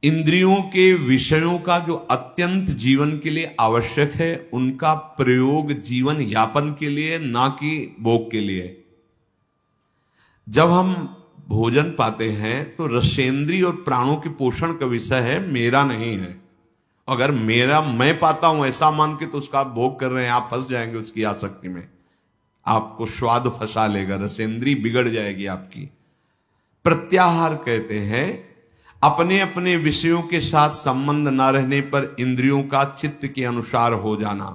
इंद्रियों के विषयों का जो अत्यंत जीवन के लिए आवश्यक है उनका प्रयोग जीवन यापन के लिए, ना कि भोग के लिए। जब हम भोजन पाते हैं तो रसेंद्रिय और प्राणों के पोषण का विषय है, मेरा नहीं है। अगर मेरा मैं पाता हूं ऐसा मान के तो उसका आप भोग कर रहे हैं, आप फंस जाएंगे उसकी आसक्ति में, आपको स्वाद फंसा लेगा, रसेंद्री बिगड़ जाएगी आपकी। प्रत्याहार कहते हैं अपने अपने विषयों के साथ संबंध न रहने पर इंद्रियों का चित्त के अनुसार हो जाना,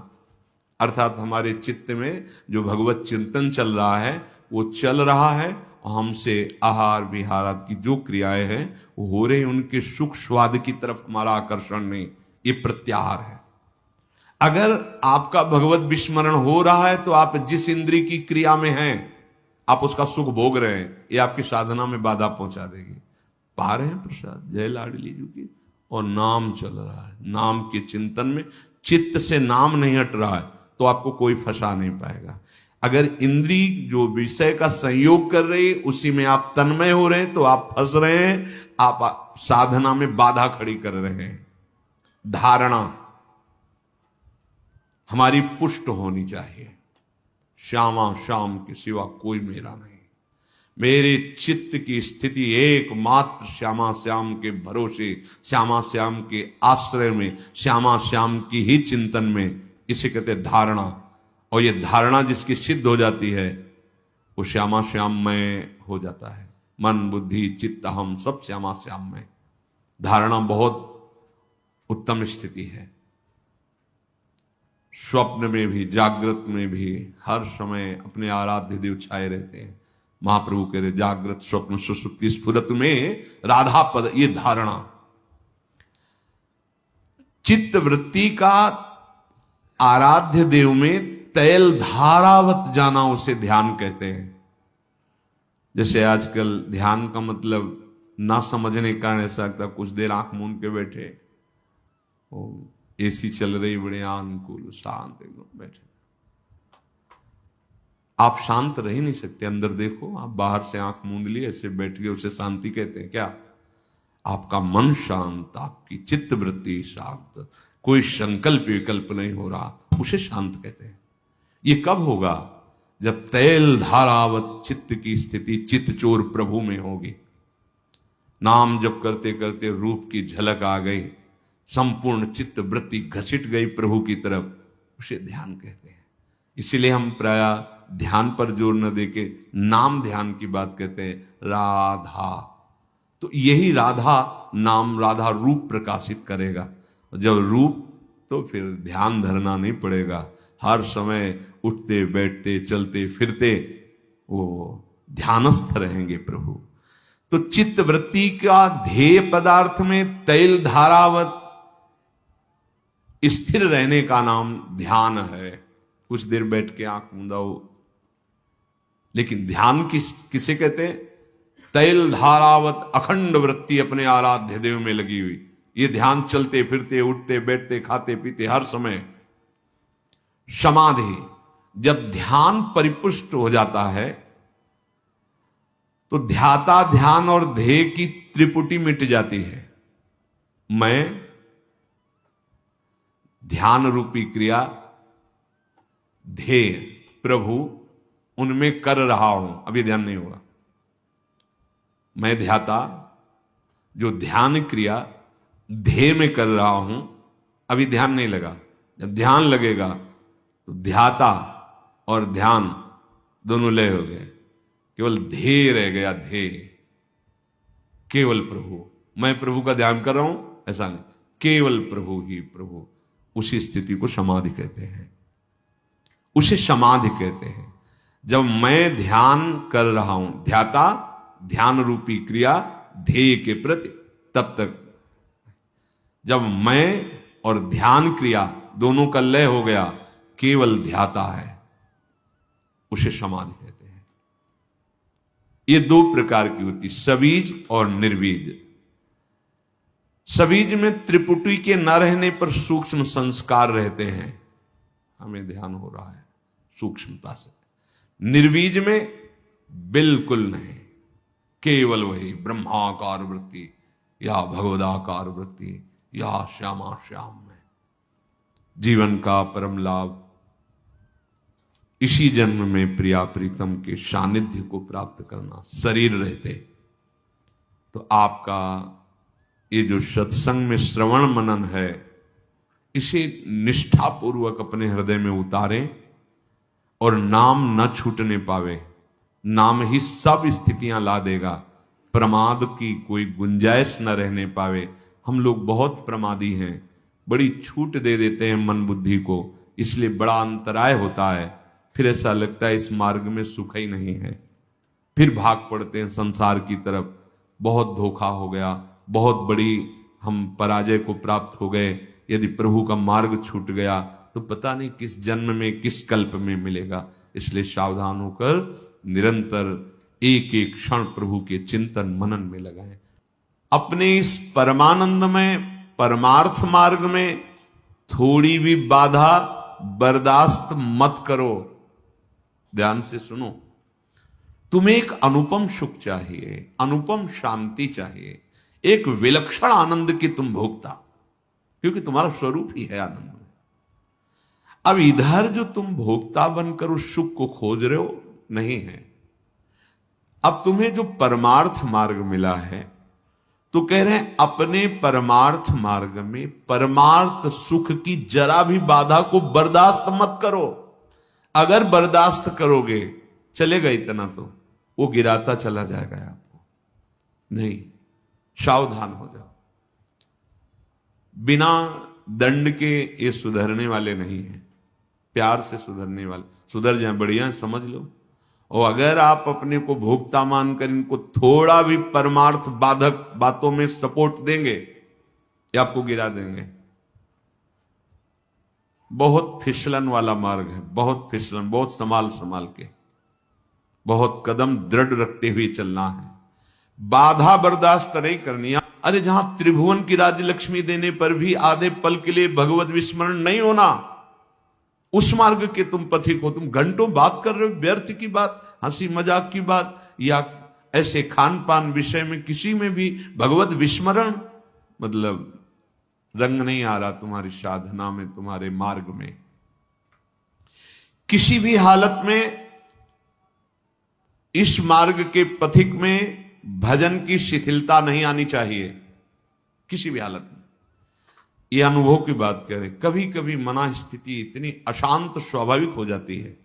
अर्थात हमारे चित्त में जो भगवत चिंतन चल रहा है वो चल रहा है, हमसे आहार विहार आदि की जो क्रियाएं हैं वो हो रही, उनके सुख स्वाद की तरफ हमारा आकर्षण नहीं, ये प्रत्याहार है। अगर आपका भगवत विस्मरण हो रहा है तो आप जिस इंद्रिय की क्रिया में हैं आप उसका सुख भोग रहे हैं, ये आपकी साधना में बाधा पहुंचा देगी। पा रहे हैं प्रसाद जय लाडली जी की, और नाम चल रहा है, नाम के चिंतन में चित्त से नाम नहीं हट रहा है तो आपको कोई फंसा नहीं पाएगा। अगर इंद्री जो विषय का संयोग कर रही उसी में आप तन्मय हो रहे हैं तो आप फंस रहे हैं, आप साधना में बाधा खड़ी कर रहे हैं। धारणा हमारी पुष्ट होनी चाहिए, श्यामा श्याम के सिवा कोई मेरा नहीं, मेरे चित्त की स्थिति एकमात्र श्यामा श्याम के भरोसे, श्यामा श्याम के आश्रय में, श्यामा श्याम की ही चिंतन में, इसे कहते धारणा। और ये धारणा जिसकी सिद्ध हो जाती है वो श्यामा श्याम में हो जाता है। मन बुद्धि चित्त हम सब श्यामा श्याम में। धारणा बहुत उत्तम स्थिति है। स्वप्न में भी जागृत में भी हर समय अपने आराध्य देव छाए रहते हैं। महाप्रभु कह रहे जागृत स्वप्न सुसुप्ति स्फुरत में राधा पद, ये धारणा। चित्त वृत्ति का आराध्य देव में तैल धारावत जाना उसे ध्यान कहते हैं। जैसे आजकल ध्यान का मतलब ना समझने का कारण ऐसा लगता, कुछ देर आंख मूंद के बैठे, एसी चल रही बड़े अनुकूल शांत एकदम बैठे, आप शांत रह ही नहीं सकते। अंदर देखो, आप बाहर से आंख मूंद ली ऐसे बैठ गए, उसे शांति कहते हैं क्या? आपका मन शांत, आपकी चित्त वृत्ति शांत, कोई संकल्प विकल्प नहीं हो रहा, उसे शांत कहते हैं। ये कब होगा? जब तैल धारावत चित्त की स्थिति चित्त चोर प्रभु में होगी। नाम जप करते करते रूप की झलक आ गई, संपूर्ण चित्त वृत्ति घसीट गई प्रभु की तरफ, उसे ध्यान कहते हैं। इसीलिए हम प्राय ध्यान पर जोर न देके नाम ध्यान की बात कहते हैं। राधा, तो यही राधा नाम, राधा रूप प्रकाशित करेगा। जब रूप, तो फिर ध्यान धरना नहीं पड़ेगा। हर समय उठते बैठते चलते फिरते वो ध्यानस्थ रहेंगे प्रभु। तो चित्त वृत्ति का ध्येय पदार्थ में तैल धारावत स्थिर रहने का नाम ध्यान है। कुछ देर बैठ के आंख मूंदा हो, लेकिन ध्यान किसे कहते हैं? तैल धारावत अखंड वृत्ति अपने आराध्य देव में लगी हुई। ये ध्यान चलते फिरते उठते बैठते खाते पीते हर समय। समाधि, जब ध्यान परिपुष्ट हो जाता है तो ध्याता ध्यान और ध्येय की त्रिपुटी मिट जाती है। मैं ध्यान रूपी क्रिया, ध्येय प्रभु, उनमें कर रहा हूं, अभी ध्यान नहीं होगा। मैं ध्याता, जो ध्यान क्रिया ध्येय में कर रहा हूं, अभी ध्यान नहीं लगा। जब ध्यान लगेगा तो ध्याता और ध्यान दोनों लय हो गए, केवल ध्येय रह गया। ध्येय केवल प्रभु, मैं प्रभु का ध्यान कर रहा हूं ऐसा नहीं, केवल प्रभु ही प्रभु। उसी स्थिति को समाधि कहते हैं, उसे समाधि कहते हैं। जब मैं ध्यान कर रहा हूं, ध्याता ध्यान रूपी क्रिया ध्येय के प्रति, तब तक जब मैं और ध्यान क्रिया दोनों का लय हो गया, केवल ध्याता है, उसे समाधि कहते हैं। ये दो प्रकार की होती, सबीज और निर्बीज। सबीज में त्रिपुटी के न रहने पर सूक्ष्म संस्कार रहते हैं, हमें ध्यान हो रहा है सूक्ष्मता से। निर्बीज में बिल्कुल नहीं, केवल वही ब्रह्माकार वृत्ति, या भगवदाकार वृत्ति या श्यामा श्याम में। जीवन का परम लाभ इसी जन्म में प्रिया प्रीतम के सानिध्य को प्राप्त करना। शरीर रहते तो आपका ये जो सत्संग में श्रवण मनन है, इसे निष्ठापूर्वक अपने हृदय में उतारें और नाम न छूटने पावे। नाम ही सब स्थितियां ला देगा, प्रमाद की कोई गुंजाइश न रहने पावे। हम लोग बहुत प्रमादी हैं, बड़ी छूट दे देते हैं मन बुद्धि को, इसलिए बड़ा अंतराय होता है। फिर ऐसा लगता है इस मार्ग में सुख ही नहीं है, फिर भाग पड़ते हैं संसार की तरफ। बहुत धोखा हो गया, बहुत बड़ी हम पराजय को प्राप्त हो गए। यदि प्रभु का मार्ग छूट गया तो पता नहीं किस जन्म में किस कल्प में मिलेगा। इसलिए सावधान होकर निरंतर एक एक क्षण प्रभु के चिंतन मनन में लगाएं। अपने इस परमानंद में, परमार्थ मार्ग में थोड़ी भी बाधा बर्दाश्त मत करो। ध्यान से सुनो, तुम्हें एक अनुपम सुख चाहिए, अनुपम शांति चाहिए, एक विलक्षण आनंद की तुम भोगता, क्योंकि तुम्हारा स्वरूप ही है आनंद में। अब इधर जो तुम भोक्ता बनकर उस सुख को खोज रहे हो, नहीं है। अब तुम्हें जो परमार्थ मार्ग मिला है, तो कह रहे हैं अपने परमार्थ मार्ग में परमार्थ सुख की जरा भी बाधा को बर्दाश्त मत करो। अगर बर्दाश्त करोगे, चलेगा इतना तो वो गिराता चला जाएगा आपको। नहीं, सावधान हो जाओ। बिना दंड के ये सुधरने वाले नहीं है, प्यार से सुधरने वाले। सुधर जाए बढ़िया, समझ लो। और अगर आप अपने को भोक्ता मानकर इनको थोड़ा भी परमार्थ बाधक बातों में सपोर्ट देंगे, ये आपको गिरा देंगे। बहुत फिसलन वाला मार्ग है, बहुत फिसलन, बहुत संभाल संभाल के, बहुत कदम दृढ़ रखते हुए चलना है। बाधा बर्दाश्त नहीं करनी। अरे जहां त्रिभुवन की राज्य लक्ष्मी देने पर भी आधे पल के लिए भगवत विस्मरण नहीं होना, उस मार्ग के तुम पथिक हो। तुम घंटों बात कर रहे हो व्यर्थ की बात, हंसी मजाक की बात, या ऐसे खान पान विषय में किसी में भी भगवत विस्मरण, मतलब रंग नहीं आ रहा तुम्हारी साधना में, तुम्हारे मार्ग में। किसी भी हालत में इस मार्ग के पथिक में भजन की शिथिलता नहीं आनी चाहिए, किसी भी हालत में। यह अनुभव की बात करें, कभी कभी मना स्थिति इतनी अशांत स्वाभाविक हो जाती है,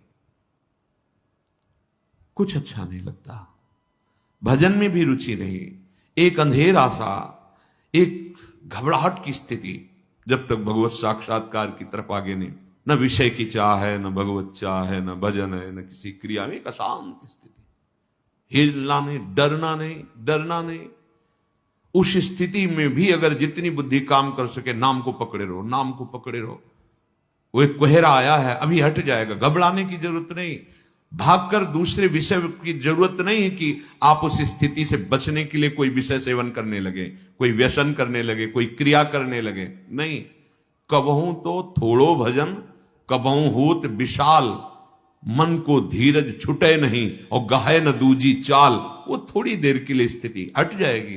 कुछ अच्छा नहीं लगता, भजन में भी रुचि नहीं, एक अंधेरा सा, एक घबराहट की स्थिति, जब तक भगवत साक्षात्कार की तरफ आगे नहीं। न विषय की चाह है, न भगवत चाह है, न भजन है, न किसी क्रिया में, एक अशांत स्थिति। हिलना नहीं, डरना नहीं। उस स्थिति में भी अगर जितनी बुद्धि काम कर सके, नाम को पकड़े रहो, नाम को पकड़े रहो। वो एक कोहरा आया है, अभी हट जाएगा, घबराने की जरूरत नहीं। भागकर दूसरे विषय की जरूरत नहीं है कि आप उस स्थिति से बचने के लिए कोई विषय सेवन करने लगे, कोई व्यसन करने लगे, कोई क्रिया करने लगे। नहीं, कबहू तो थोड़ो भजन, कबहू होत विशाल, मन को धीरज छुटे नहीं और गाहे न दूजी चाल। वो थोड़ी देर के लिए स्थिति हट जाएगी,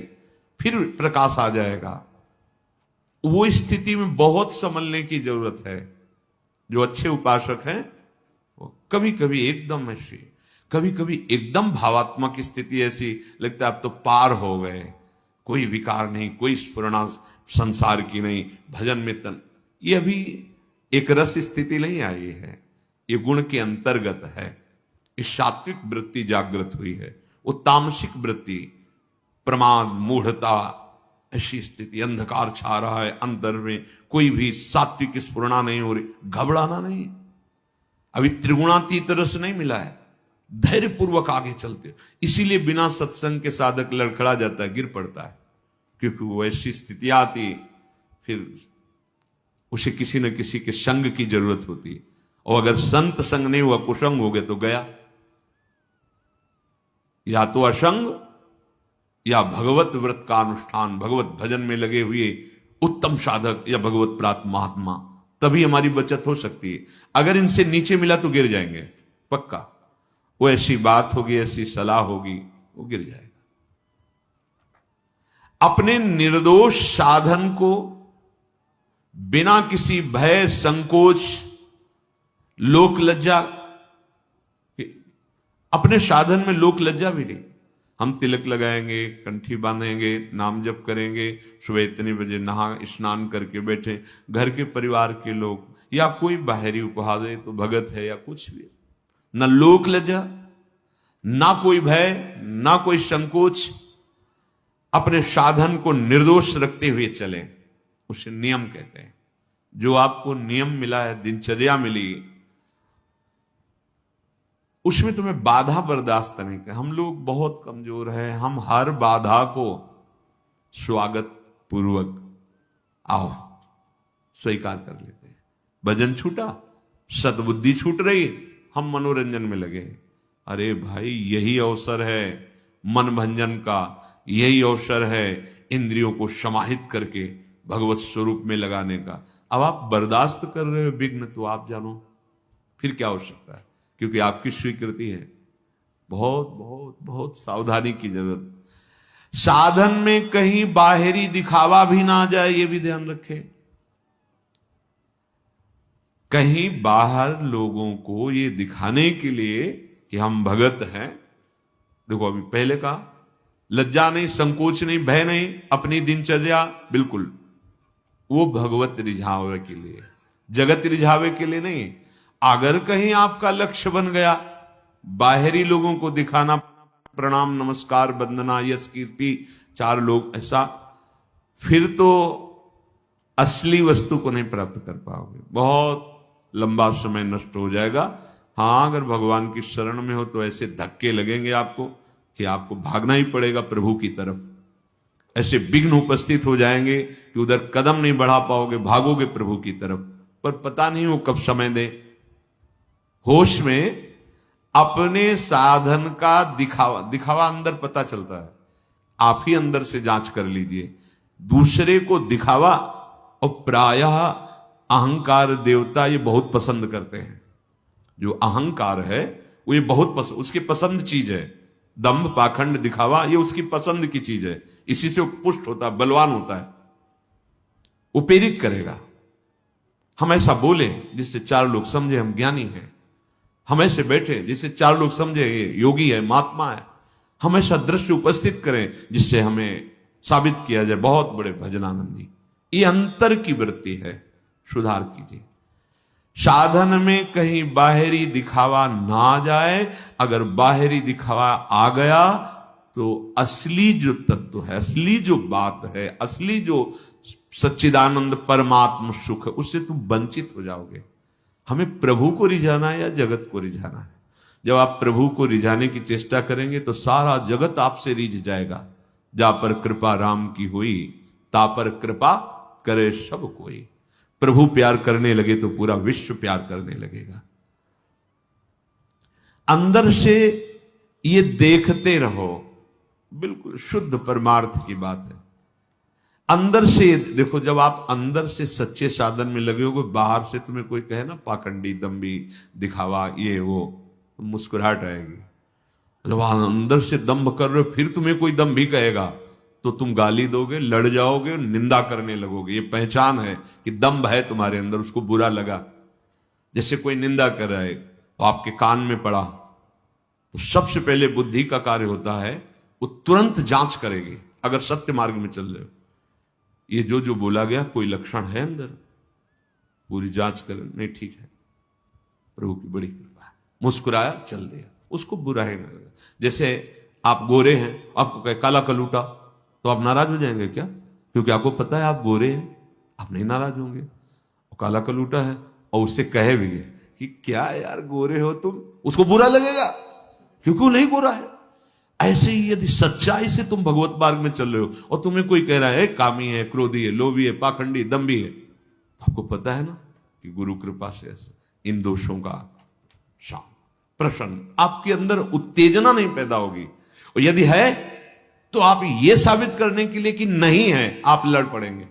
फिर प्रकाश आ जाएगा। वो स्थिति में बहुत संभलने की जरूरत है। जो अच्छे उपासक हैं वो कभी कभी एकदम ऐसी, कभी कभी एकदम भावात्मक स्थिति ऐसी लगता है अब तो पार हो गए, कोई विकार नहीं, कोई स्फुरणा संसार की नहीं, भजन में तन। ये अभी एक रस स्थिति नहीं आई है, ये गुण के अंतर्गत है। इस सात्विक वृत्ति जागृत हुई है, वो तामसिक वृत्ति, प्रमाद, मूढ़ता, ऐसी स्थिति, अंधकार छा रहा है अंदर में, कोई भी सात्विक स्फुरणा नहीं हो रही, घबराना नहीं। अभी त्रिगुणातीत रस नहीं मिला है, धैर्य पूर्वक आगे चलते। इसीलिए बिना सत्संग के साधक लड़खड़ा जाता है, गिर पड़ता है, क्योंकि वो ऐसी स्थिति आती, फिर उसे किसी न किसी के संग की जरूरत होती। और अगर संत संग नहीं हुआ, कुसंग हो गए तो गया। या तो असंग या भगवत व्रत का अनुष्ठान, भगवत भजन में लगे हुए उत्तम साधक या भगवत प्राप्त महात्मा, तभी हमारी बचत हो सकती है। अगर इनसे नीचे मिला तो गिर जाएंगे पक्का। वो ऐसी बात होगी, ऐसी सलाह होगी, वो गिर जाएगा। अपने निर्दोष साधन को बिना किसी भय, संकोच, लोक लज्जा, अपने साधन में लोक लज्जा भी नहीं। हम तिलक लगाएंगे, कंठी बांधेंगे, नाम जप करेंगे, सुबह इतने बजे नहा स्नान करके बैठे, घर के परिवार के लोग या कोई बाहरी उपहार दे तो भगत है या कुछ भी, न लोक लज्जा, ना कोई भय, ना कोई संकोच, अपने साधन को निर्दोष रखते हुए चलें, उसे नियम कहते हैं। जो आपको नियम मिला है, दिनचर्या मिली, उसमें तुम्हें बाधा बर्दाश्त नहीं कर। हम लोग बहुत कमजोर हैं, हम हर बाधा को स्वागत पूर्वक आओ स्वीकार कर लेते हैं। भजन छूटा, सद्बुद्धि छूट रही, हम मनोरंजन में लगे। अरे भाई, यही अवसर है मन भंजन का, यही अवसर है इंद्रियों को समाहित करके भगवत स्वरूप में लगाने का। अब आप बर्दाश्त कर रहे हो विघ्न, तो आप जानो फिर क्या हो सकता है, क्योंकि आपकी स्वीकृति है। बहुत बहुत बहुत सावधानी की जरूरत। साधन में कहीं बाहरी दिखावा भी ना आ जाए, ये भी ध्यान रखें। कहीं बाहर लोगों को ये दिखाने के लिए कि हम भगत हैं। देखो, अभी पहले कहा, लज्जा नहीं, संकोच नहीं, भय नहीं, अपनी दिनचर्या बिल्कुल, वो भगवत रिझावे के लिए, जगत रिझावे के लिए नहीं। अगर कहीं आपका लक्ष्य बन गया बाहरी लोगों को दिखाना, प्रणाम, नमस्कार, वंदना, यश, कीर्ति, चार लोग, ऐसा, फिर तो असली वस्तु को नहीं प्राप्त कर पाओगे, बहुत लंबा समय नष्ट हो जाएगा। हाँ, अगर भगवान की शरण में हो तो ऐसे धक्के लगेंगे आपको कि आपको भागना ही पड़ेगा प्रभु की तरफ। ऐसे विघ्न उपस्थित हो जाएंगे कि उधर कदम नहीं बढ़ा पाओगे, भागोगे प्रभु की तरफ, पर पता नहीं वो कब समय दे। होश में अपने साधन का दिखावा अंदर पता चलता है, आप ही अंदर से जांच कर लीजिए। दूसरे को दिखावा, और प्रायः अहंकार देवता ये बहुत पसंद करते हैं। जो अहंकार है वो ये बहुत पसंद, उसकी पसंद चीज है। दंभ, पाखंड, दिखावा, ये उसकी पसंद की चीज है। इसी से वो पुष्ट होता है, बलवान होता है, वो प्रेरित करेगा। हम ऐसा बोले जिससे चार लोग समझे हम ज्ञानी हैं, हम ऐसे बैठे जिससे चार लोग समझे ये योगी है, महात्मा है। हम ऐसा दृश्य उपस्थित करें जिससे हमें साबित किया जाए बहुत बड़े भजनानंदी। ये अंतर की वृत्ति है, सुधार कीजिए। साधन में कहीं बाहरी दिखावा ना जाए। अगर बाहरी दिखावा आ गया तो असली जो तत्व है, असली जो बात है, असली जो सच्चिदानंद परमात्म सुख है, उससे तुम वंचित हो जाओगे। हमें प्रभु को रिझाना है या जगत को रिझाना है? जब आप प्रभु को रिझाने की चेष्टा करेंगे तो सारा जगत आपसे रिझ जाएगा। जा पर कृपा राम की हुई, ता पर कृपा करे सब कोई। प्रभु प्यार करने लगे तो पूरा विश्व प्यार करने लगेगा। अंदर से ये देखते रहो, बिल्कुल शुद्ध परमार्थ की बात है। अंदर से देखो, जब आप अंदर से सच्चे साधन में लगे हो, बाहर से तुम्हें कोई कहे ना पाखंडी, दम्भी, दिखावा, ये वो, मुस्कुराहट आएगी। जब आप अंदर से दम्भ कर रहे हो, फिर तुम्हें कोई दम्भी कहेगा तो तुम गाली दोगे, लड़ जाओगे, निंदा करने लगोगे। ये पहचान है कि दम्भ है तुम्हारे अंदर, उसको बुरा लगा। जैसे कोई निंदा कर रहा है तो आपके कान में पड़ा, तो सबसे पहले बुद्धि का कार्य होता है, वो तुरंत जांच करेगी। अगर सत्य मार्ग में चल रहे हो, ये जो बोला गया कोई लक्षण है अंदर, पूरी जांच कर, नहीं ठीक है, प्रभु की बड़ी कृपा है, मुस्कुराया, चल दिया, उसको बुरा है ना। जैसे आप गोरे हैं, आपको कहे काला कलूटा, तो आप नाराज हो जाएंगे क्या? क्योंकि आपको पता है आप गोरे हैं, आप नहीं नाराज होंगे। और काला कलूटा है और उससे कहे भी है कि क्या यार गोरे हो तुम, उसको बुरा लगेगा क्योंकि वो नहीं गोरा है। ऐसे ही यदि सच्चाई से तुम भगवत मार्ग में चल रहे हो और तुम्हें कोई कह रहा है कामी है, क्रोधी है, लोभी है, पाखंडी, दम्भी है, तो आपको पता है ना कि गुरु कृपा से ऐसे इन दोषों का शांत, प्रसन्न, आपके अंदर उत्तेजना नहीं पैदा होगी। और यदि है तो आप ये साबित करने के लिए कि नहीं है, आप लड़ पड़ेंगे।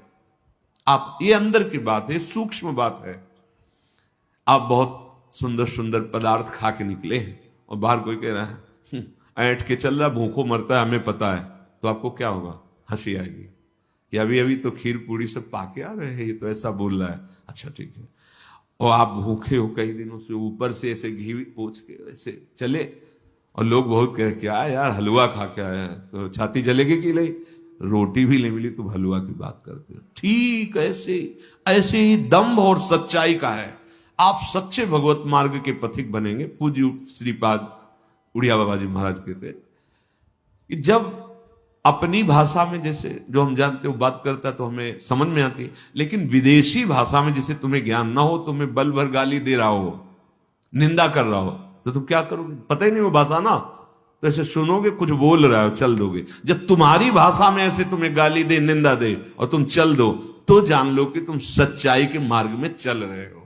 आप, ये अंदर की बात है, सूक्ष्म बात है। आप बहुत सुंदर सुंदर पदार्थ खा के निकले हैं और बाहर कोई कह रहा है ऐंठ के चल रहा, भूखों मरता है, हमें पता है, तो आपको क्या होगा? हंसी आएगी कि अभी अभी तो खीर पूड़ी सब पाके आ रहे हैं, ये तो ऐसा बोल रहा है। अच्छा ठीक है। और आप भूखे हो कई दिनों से, ऊपर से ऐसे घी पोंछ के ऐसे चले, और लोग बहुत कहे क्या यार हलवा खा के आया है, तो छाती जलेगी कि नहीं, रोटी भी नहीं मिली तुम हलवा की बात करते हो। ठीक ऐसे ऐसे ही दम्भ और सच्चाई का है। आप सच्चे भगवत मार्ग के पथिक बनेंगे। पूज्य श्रीपाद उड़िया बाबा जी महाराज कहते कि जब अपनी भाषा में जैसे जो हम जानते हो बात करता तो हमें समझ में आती, लेकिन विदेशी भाषा में जैसे तुम्हें ज्ञान ना हो, तुम्हें बल भर गाली दे रहा हो, निंदा कर रहा हो, तो तुम क्या करोगे? पता ही नहीं वो भाषा ना, तो ऐसे सुनोगे, कुछ बोल रहा हो, चल दोगे। जब तुम्हारी भाषा में ऐसे तुम्हें गाली दे, निंदा दे और तुम चल दो, तो जान लो कि तुम सच्चाई के मार्ग में चल रहे हो।